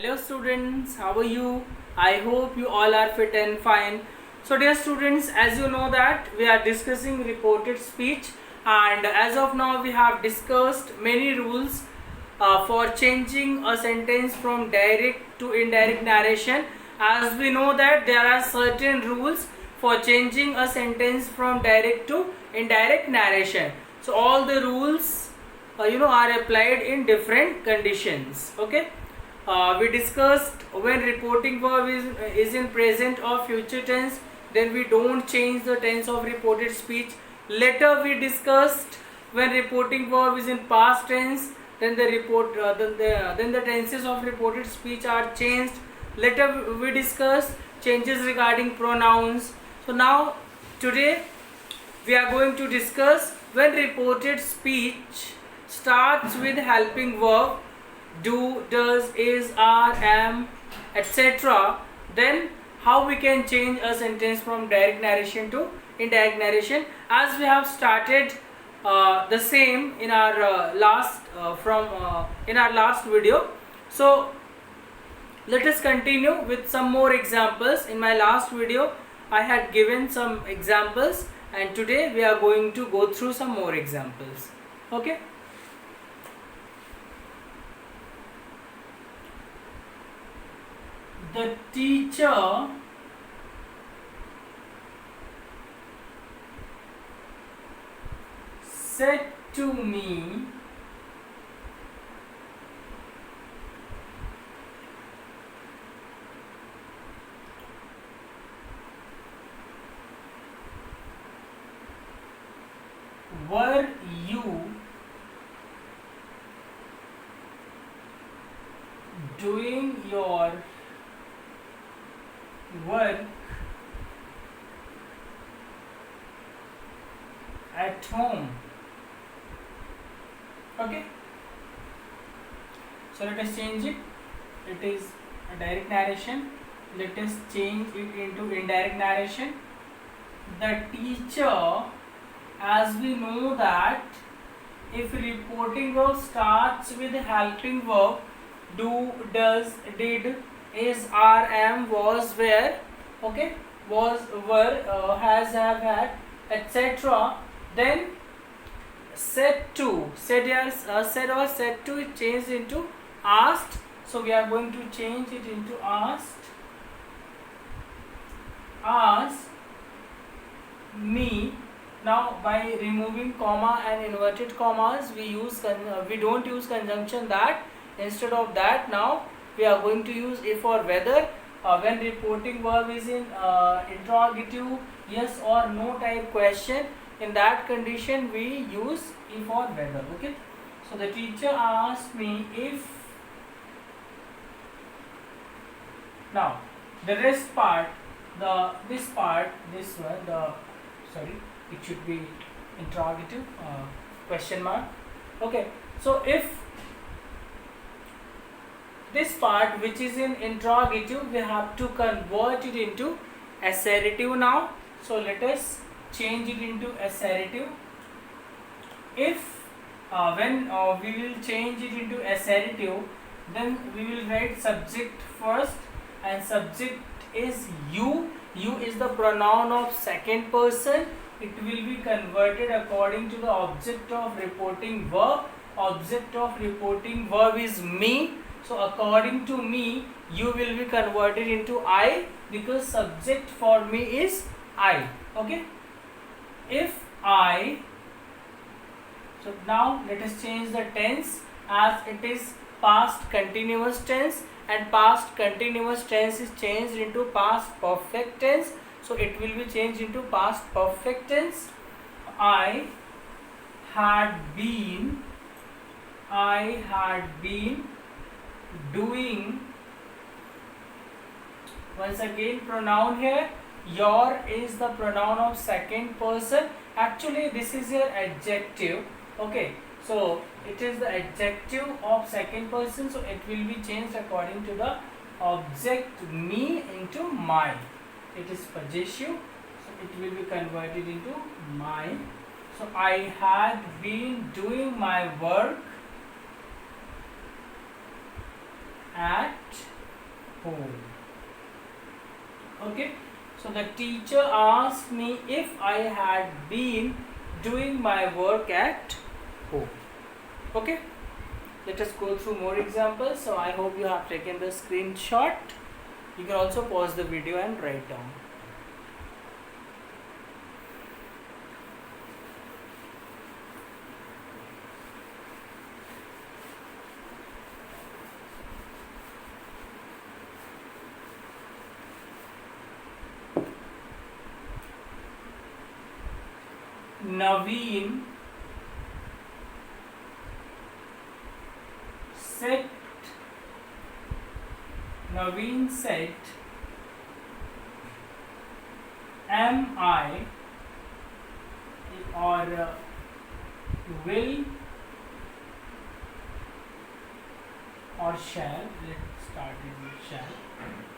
Hello students, how are you? I hope you all are fit and fine. So dear students, as you know that we are discussing reported speech, and as of now we have discussed many rules for changing a sentence from direct to indirect narration. As we know that there are certain rules for changing a sentence from direct to indirect narration. So all the rules are applied in different conditions. Okay. We discussed when reporting verb is in present or future tense, then we don't change the tense of reported speech. Later we discussed when reporting verb is in past tense, then the tenses of reported speech are changed. Later we discussed changes regarding pronouns. So now today we are going to discuss when reported speech starts with helping verb do, does, is, are, am, etc. Then how we can change a sentence from direct narration to indirect narration, as we have started the same in our last video. So let us continue with some more examples. In my last video I had given some examples, and today we are going to go through some more examples. Okay. The teacher said to me, were you doing your work at home? Okay, so let us change it. It is a direct narration. Let us change it into indirect narration. The teacher, as we know that if reporting verb starts with helping verb do, does, did, is, are, am, was, were, okay, was, were, has, have, had, etc. Then said to, said or said to is changed into asked. So we are going to change it into asked. Asked me. Now by removing comma and inverted commas, we don't use conjunction that. Instead of that, now we are going to use if or whether. When reporting verb is in interrogative, yes or no type question, in that condition we use if or whether. Okay, so the teacher asked me if. Now the rest part, this one, it should be interrogative, question mark. Okay, so if this part which is in interrogative, we have to convert it into assertive now. So let us change it into assertive. If when we will change it into assertive, then we will write subject first, and subject is you. You is the pronoun of second person. It will be converted according to the object of reporting verb. Object of reporting verb is me. So according to me, you will be converted into I, because subject for me is I. Okay. If I. So now let us change the tense, as it is past continuous tense, and past continuous tense is changed into past perfect tense. So it will be changed into past perfect tense. I had been doing. Once again, pronoun here, your is the pronoun of second person. Actually this is your adjective. Okay, so it is the adjective of second person, so it will be changed according to the object me into my. It is possessive, so it will be converted into my. So I had been doing my work at home. Okay, so the teacher asked me if I had been doing my work at home. Okay, let us go through more examples. So I hope you have taken the screenshot. You can also pause the video and write down. Naveen said, am I or will or shall, let's start it with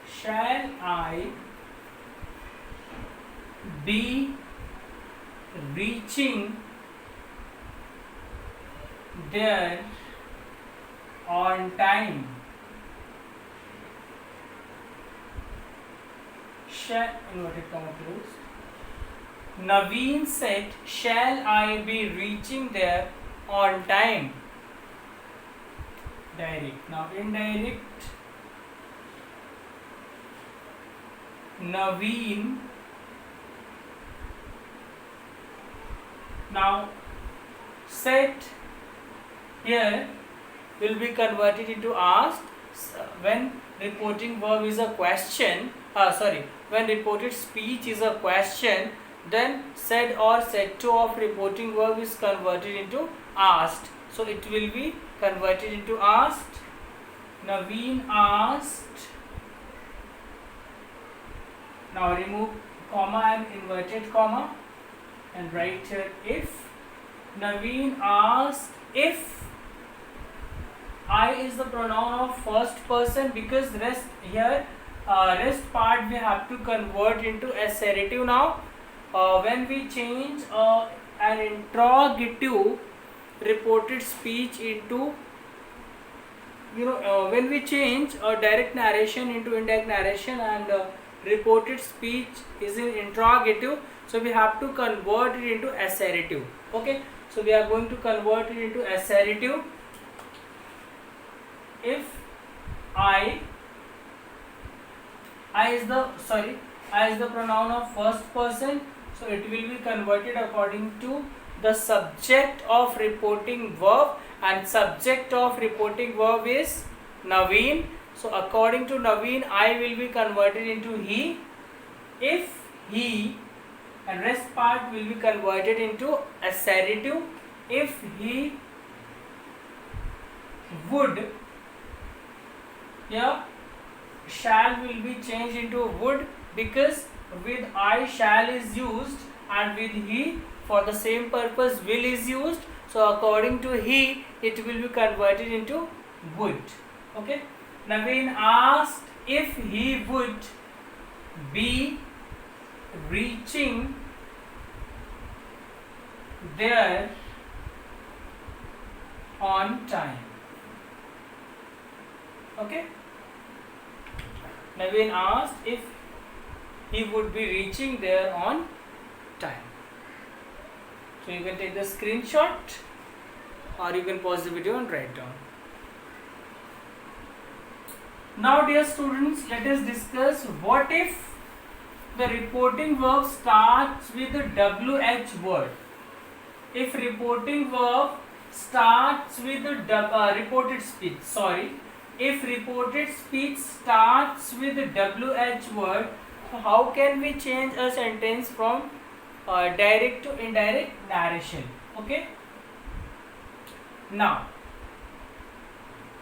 shall I be reaching there on time? Inverted comma closed. Naveen said, shall I be reaching there on time? Direct. Now indirect. Naveen. Now said here will be converted into asked when reporting verb is a question. When reported speech is a question, then said or said to of reporting verb is converted into asked. So it will be converted into asked. Naveen asked. Now remove comma and inverted comma and write here if. Naveen asked if. I is the pronoun of first person because rest here rest part we have to convert into assertive now. When we change an interrogative reported speech into when we change a direct narration into indirect narration and reported speech is in interrogative, so we have to convert it into assertive. Okay, so we are going to convert it into assertive. If I is the pronoun of first person, so it will be converted according to the subject of reporting verb, and subject of reporting verb is Naveen. So according to Naveen, I will be converted into he. If he, and rest part will be converted into assertive. If he would, here shall will be changed into would because with I shall is used and with he for the same purpose will is used. So according to he, it will be converted into would. Okay. Naveen asked if he would be reaching there on time. Okay. Naveen asked if he would be reaching there on time. So you can take the screenshot or you can pause the video and write down. Now dear students, let us discuss what if the reporting verb starts with the WH word. If reporting verb starts with the reported speech, if reported speech starts with the WH word, how can we change a sentence from direct to indirect narration? Okay. Now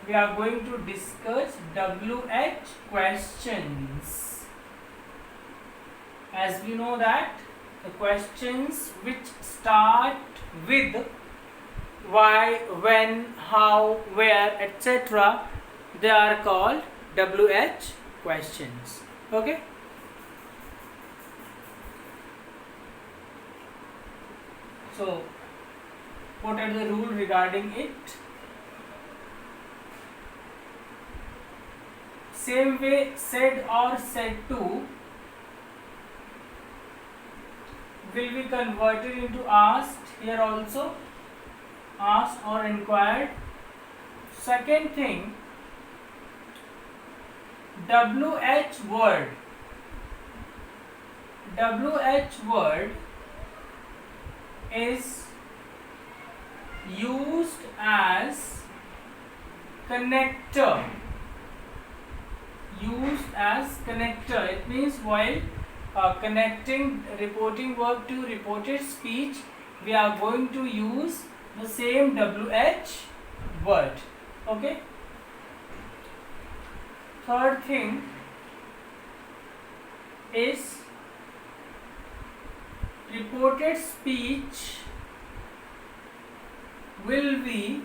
we are going to discuss WH questions. As we know that the questions which start with why, when, how, where, etc., they are called WH questions. Okay. So what are the rules regarding it? same way said or said to will be converted into asked. Here also asked or inquired. Second thing, WH word. WH word is used as connector. Used as connector. It means while connecting reporting verb to reported speech, we are going to use the same WH word. Okay. Third thing is reported speech will be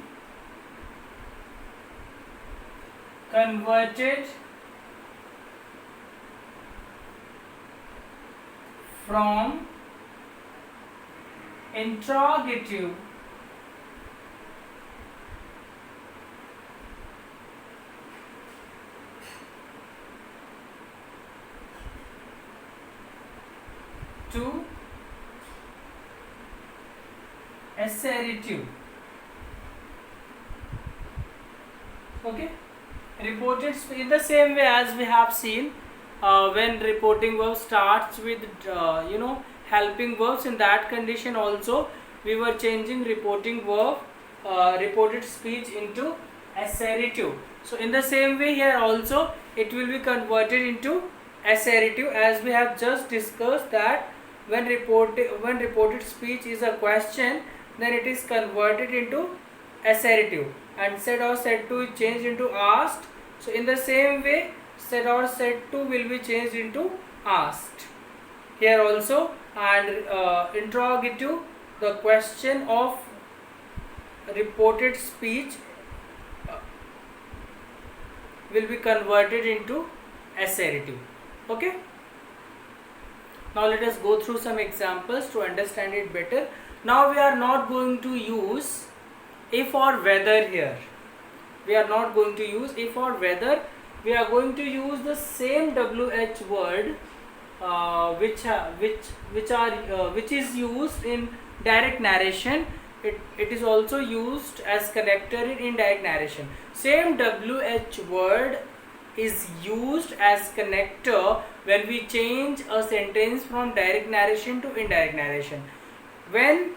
converted from interrogative to assertive. Okay, reported in the same way as we have seen when reporting verb starts with helping verbs. In that condition also we were changing reporting verb reported speech into assertive. So in the same way here also it will be converted into assertive, as we have just discussed that when reported speech is a question, then it is converted into assertive, and said or said to is changed into asked. So in the same way said or said to will be changed into asked here also, and interrogative, the question of reported speech will be converted into assertive. Okay, now let us go through some examples to understand it better. Now we are not going to use if or whether here. We are not going to use if or whether. We are going to use the same WH word which is used in direct narration. It is also used as connector in indirect narration. Same WH word is used as connector when we change a sentence from direct narration to indirect narration. When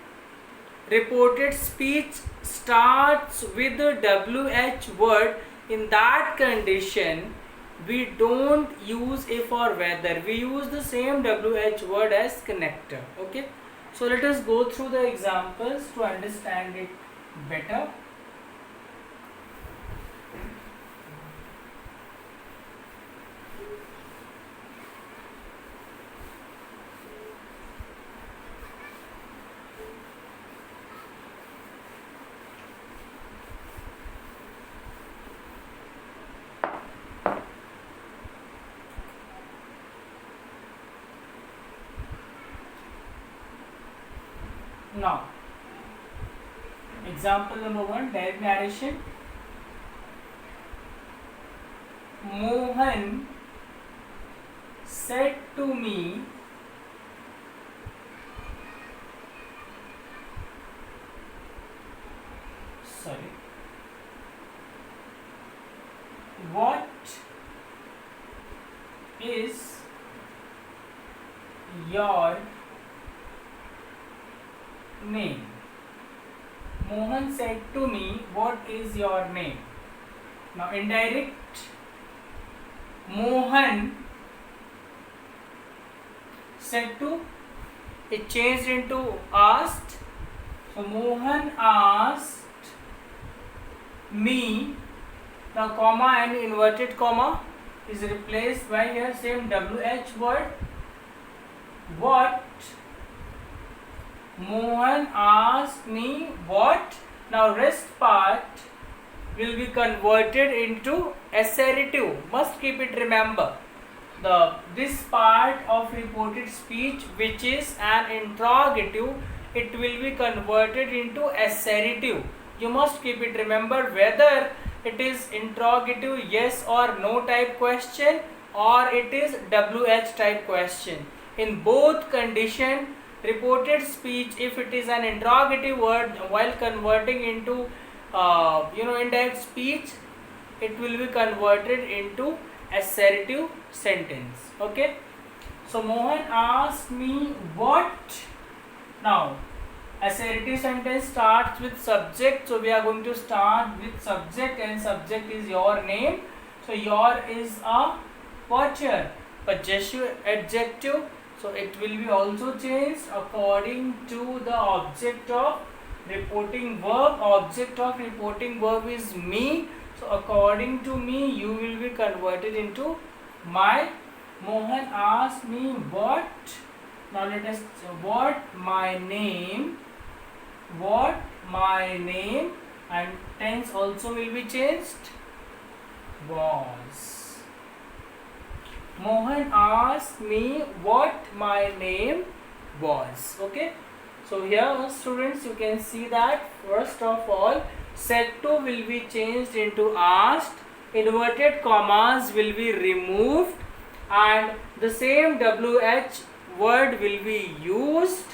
reported speech starts with the WH word, in that condition we don't use if or whether, we use the same WH word as connector. Okay, so let us go through the examples to understand it better. Now, example number 1, direct narration. Mohan said to me, what is your name? Mohan said to me, what is your name? Now indirect, Mohan said to, it changed into asked. So Mohan asked me. Now comma and inverted comma is replaced by here same WH word. What? Mohan asked me what. Now rest part will be converted into assertive. Must keep it, remember. This part of reported speech, which is an interrogative, it will be converted into assertive. You must keep it, remember, whether it is interrogative yes or no type question, or it is WH type question. In both condition, reported speech, if it is an interrogative word, while converting into indirect speech, it will be converted into assertive sentence. Okay, so Mohan asked me what. Now assertive sentence starts with subject, so we are going to start with subject, and subject is your name. So your is a what here? Possessive adjective, so it will be also changed according to the object of reporting verb. Object of reporting verb is me, so according to me you will be converted into my. Mohan asked me what. Now let us what my name, and tense also will be changed, was. Mohan asked me what my name was. Okay, so here students, you can see that first of all said to will be changed into asked, inverted commas will be removed, and the same WH word will be used,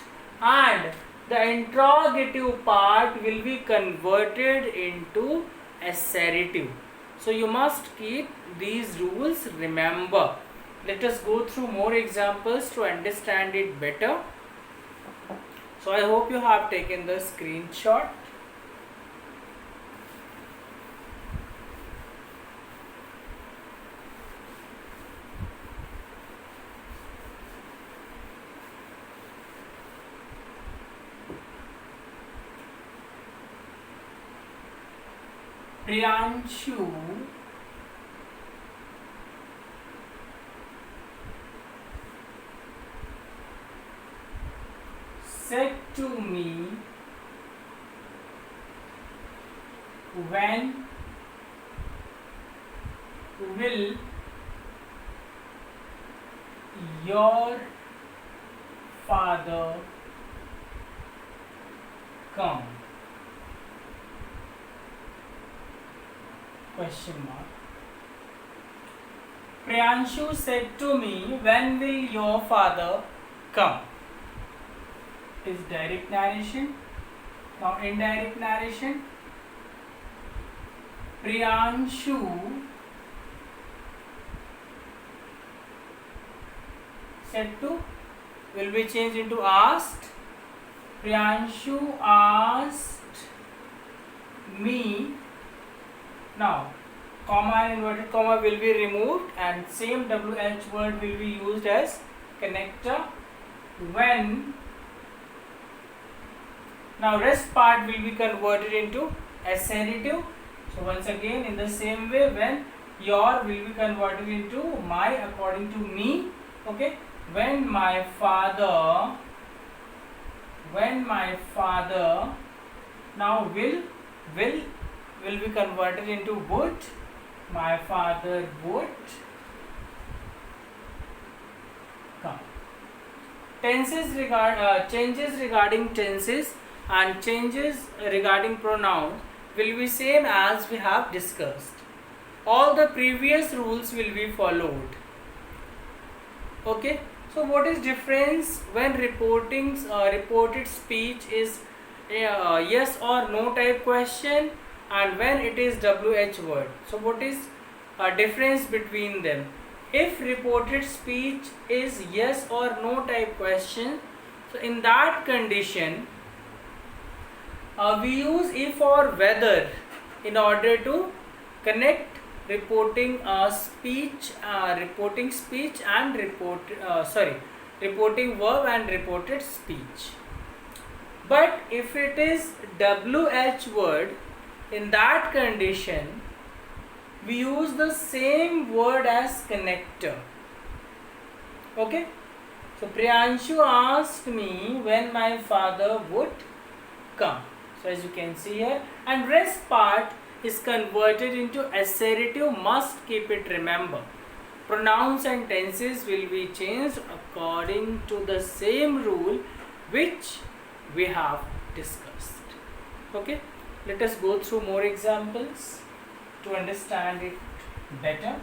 and the interrogative part will be converted into assertive. So you must keep these rules, remember. Let us go through more examples to understand it better. So I hope you have taken the screenshot. Priyanshu said to me, when will your father come? Question mark. Priyanshu said to me, when will your father come? It is direct narration. Now indirect narration. Priyanshu said to will be changed into asked. Priyanshu asked me. Now comma and inverted comma will be removed, and same WH word will be used as connector. When. Now rest part will be converted into assertive. So once again, in the same way, when your will be converted into my according to me. Okay, when my father now will be converted into would. My father would come. Tenses changes regarding tenses and changes regarding pronouns will be same as we have discussed. All the previous rules will be followed. Okay, so what is difference when reported speech is yes or no type question, and when it is WH word? So what is difference between them? If reported speech is yes or no type question, so in that condition we use if or whether in order to connect reporting speech and reporting verb and reported speech. But if it is WH word, in that condition we use the same word as connector. Okay, so Priyanshu asked me when my father would come. So as you can see here, and rest part is converted into assertive. Must keep it, remember. Pronouns and tenses will be changed according to the same rule which we have discussed. Okay, let us go through more examples. to understand it better.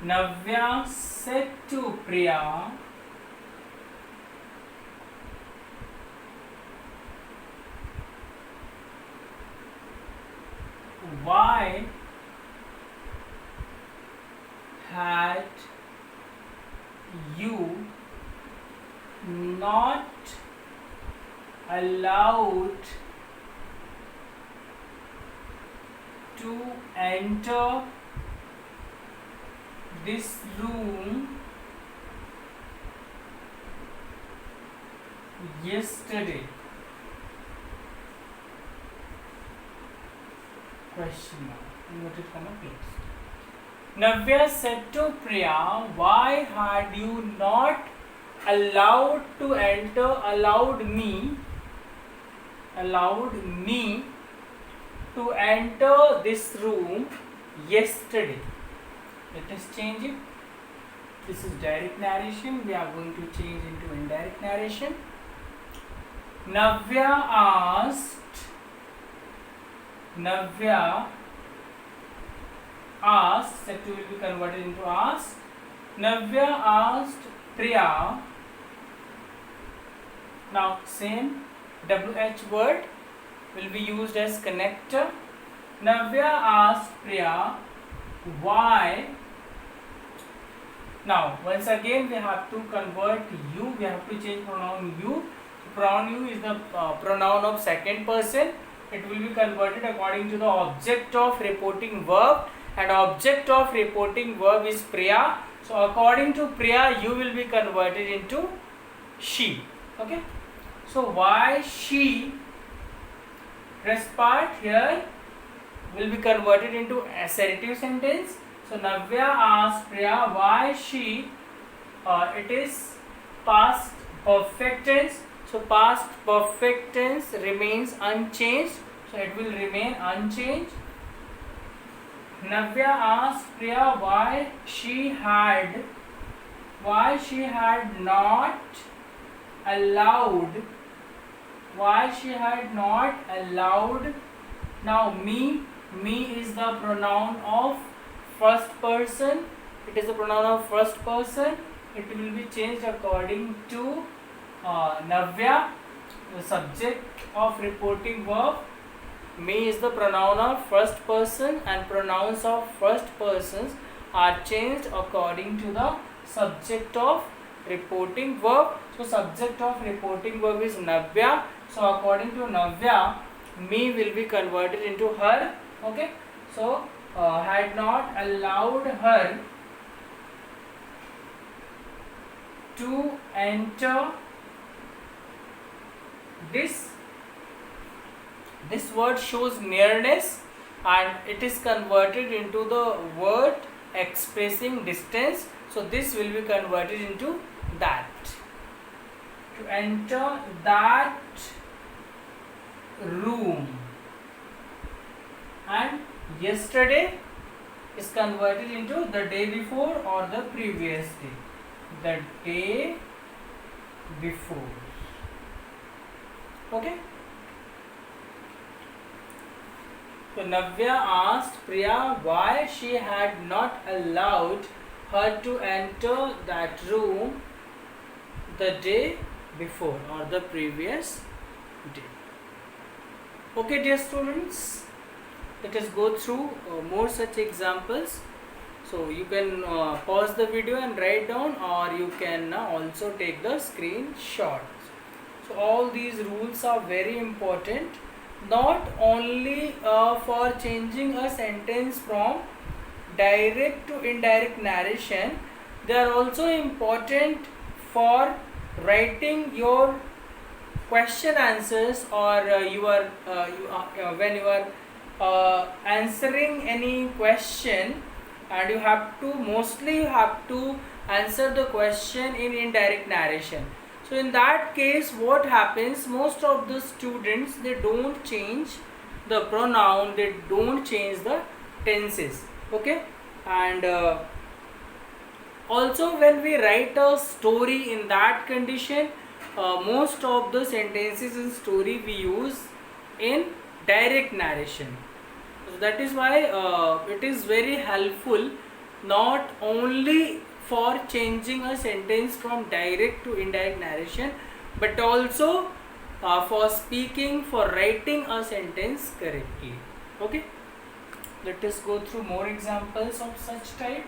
Navya said to Priya, why had you not allowed to enter this room yesterday? Question mark. Inverted comma closed. Navya said to Priya, why had you not allowed me to enter this room yesterday? Let us change it. This is direct narration. We are going to change into indirect narration. Navya asked set to will be converted into asked. Navya asked Priya. Now same WH word will be used as connector. Navya asked Priya, why? Now once again we have to convert you. We have to change pronoun you. Pronoun you is the pronoun of second person. It will be converted according to the object of reporting verb, and object of reporting verb is Priya. So according to Priya, you will be converted into she. Okay. So why she, rest part here will be converted into assertive sentence. So Navya asked Priya why she. It is past perfect tense. So past perfect tense remains unchanged. So it will remain unchanged. Navya asked Priya why she had not allowed. Now me is the pronoun of first person. It is the pronoun of first person. It will be changed according to Navya, the subject of reporting verb. Me is the pronoun of first person, and pronouns of first persons are changed according to the subject of reporting verb. So subject of reporting verb is Navya. So according to Navya, me will be converted into her. Okay. So had not allowed her to enter this word shows nearness, and it is converted into the word expressing distance. So this will be converted into that. To enter that room, and yesterday is converted into the day before or the previous day. The day before. Okay. So Navya asked Priya why she had not allowed her to enter that room the day before or the previous day. Okay, dear students, let us go through more such examples. So you can pause the video and write down, or you can also take the screenshots. So all these rules are very important, not only for changing a sentence from direct to indirect narration. They are also important for writing your question answers, or when you are answering any question, and you have to answer the question in indirect narration. So in that case, what happens, most of the students, they don't change the pronoun, they don't change the tenses. Okay, and also when we write a story in that condition, most of the sentences in story we use in direct narration. So that is why it is very helpful, not only for changing a sentence from direct to indirect narration, but also for speaking, for writing a sentence correctly. Okay, let us go through more examples of such type.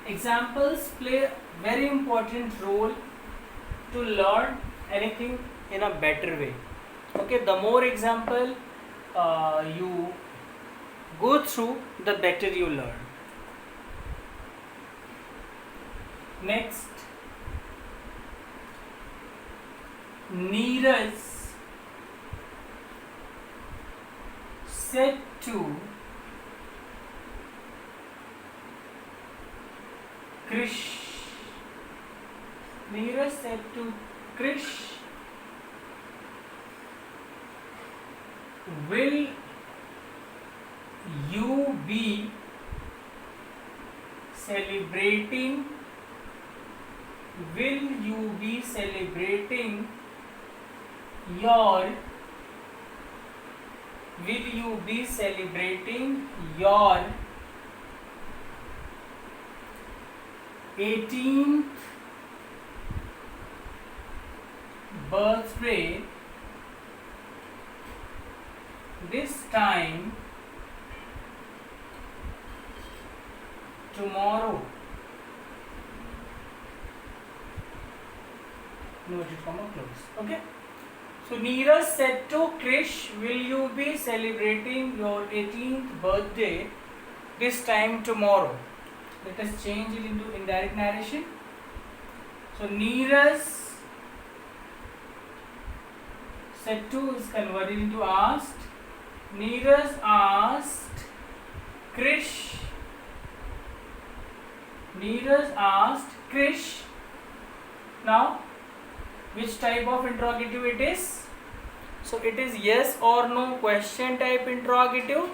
Examples play very important role to learn anything in a better way. Okay, the more example you go through, the better you learn. Next, Neeraj said to Krish. Neeraj said to Krish, will you be celebrating? Will you be celebrating your? Will you be celebrating your 18th birthday this time tomorrow? Inverted comma close. Okay. So Neeraj said to Krish, will you be celebrating your 18th birthday this time tomorrow? Let us change it into indirect narration. So Neeraj said to is converted into asked. Neeraj asked Krish. Neeraj asked Krish. Now, which type of interrogative it is? So it is yes or no question type interrogative.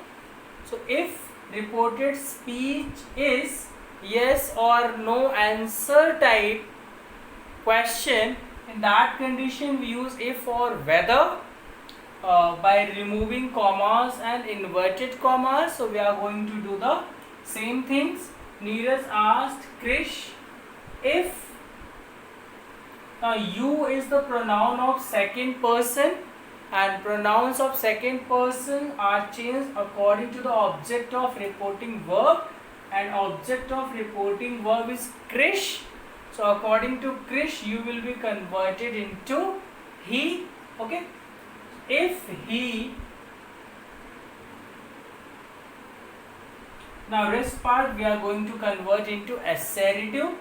So if reported speech is yes or no answer type question, in that condition we use if or whether by removing commas and inverted commas. So we are going to do the same things. Neeraj asked Krish if. Now you is the pronoun of second person, and pronouns of second person are changed according to the object of reporting verb, and object of reporting verb is Krish. So according to Krish, you will be converted into he. Okay, if he. Now rest part we are going to convert into assertive.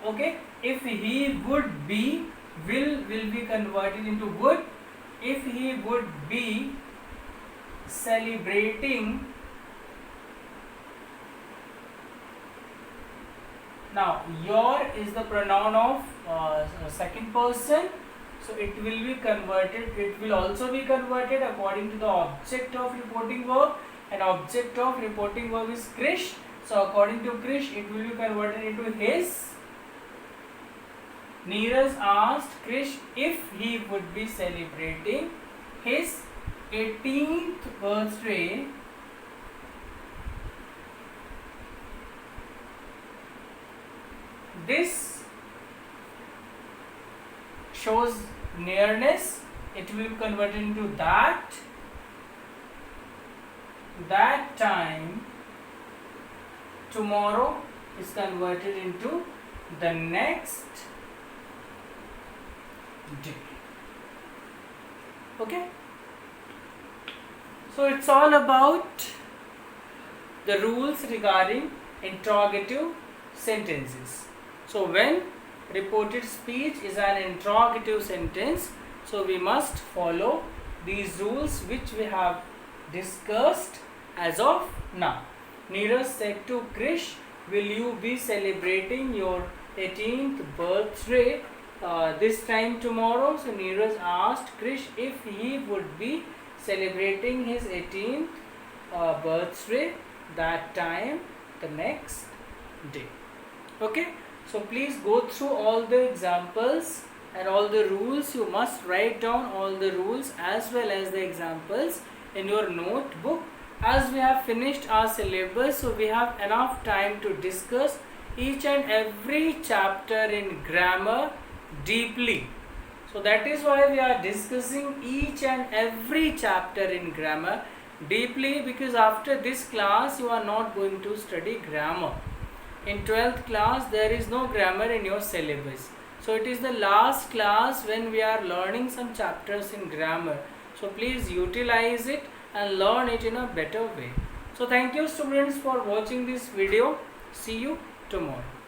Okay, if he would be, will be converted into would. If he would be celebrating. Now your is the pronoun of second person, so it will be converted. It will also be converted according to the object of reporting verb, and object of reporting verb is Krish. So according to Krish, it will be converted into his. Neeraj asked Krish if he would be celebrating his 18th birthday this shows nearness. It will be converted into that time tomorrow is converted into the next day. Okay, so it's all about the rules regarding interrogative sentences. So when reported speech is an interrogative sentence, so we must follow these rules which we have discussed as of now. Neeraj said to Krish, will you be celebrating your 18th birthday this time tomorrow? So Neeraj asked Krish if he would be celebrating his 18th birthday that time the next day. Okay, so please go through all the examples and all the rules. You must write down all the rules as well as the examples in your notebook. As we have finished our syllabus, so we have enough time to discuss each and every chapter in grammar deeply. So that is why we are discussing each and every chapter in grammar deeply, because after this class you are not going to study grammar. In 12th class there is no grammar in your syllabus. So it is the last class when we are learning some chapters in grammar. So please utilize it and learn it in a better way. So thank you students for watching this video. See you tomorrow.